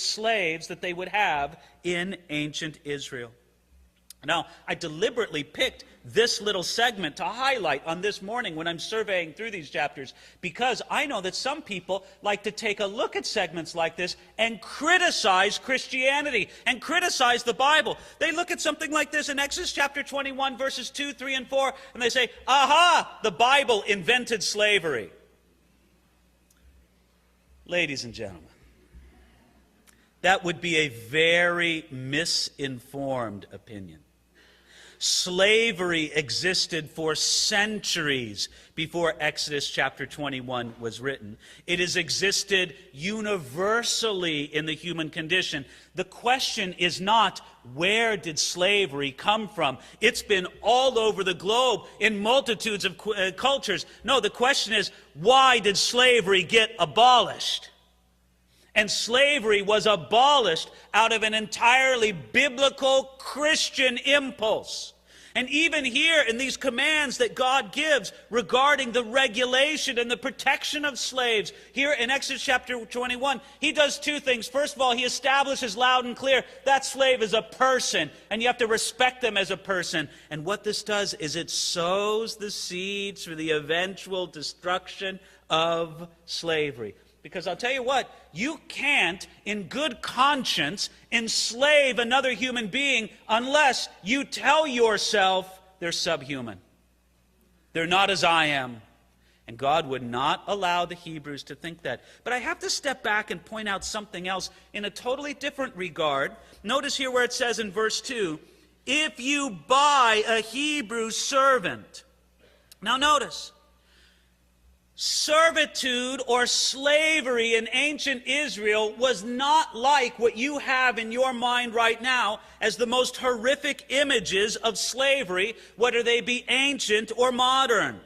slaves that they would have in ancient Israel. Now, I deliberately picked this little segment to highlight on this morning when I'm surveying through these chapters, because I know that some people like to take a look at segments like this and criticize Christianity and criticize the Bible. They look at something like this in Exodus chapter 21, verses 2, 3, and 4, and they say, aha, the Bible invented slavery. Ladies and gentlemen, that would be a very misinformed opinion. Slavery existed for centuries before Exodus chapter 21 was written. It has existed universally in the human condition. The question is not, where did slavery come from? It's been all over the globe in multitudes of cultures. No, the question is, why did slavery get abolished? And slavery was abolished out of an entirely biblical Christian impulse. And even here in these commands that God gives regarding the regulation and the protection of slaves, here in Exodus chapter 21, he does two things. First of all, he establishes loud and clear that slave is a person, and you have to respect them as a person. And what this does is it sows the seeds for the eventual destruction of slavery. Because I'll tell you what, you can't, in good conscience, enslave another human being unless you tell yourself they're subhuman. They're not as I am. And God would not allow the Hebrews to think that. But I have to step back and point out something else in a totally different regard. Notice here where it says in verse 2, if you buy a Hebrew servant. Now notice, servitude or slavery in ancient Israel was not like what you have in your mind right now as the most horrific images of slavery, whether they be ancient or modern.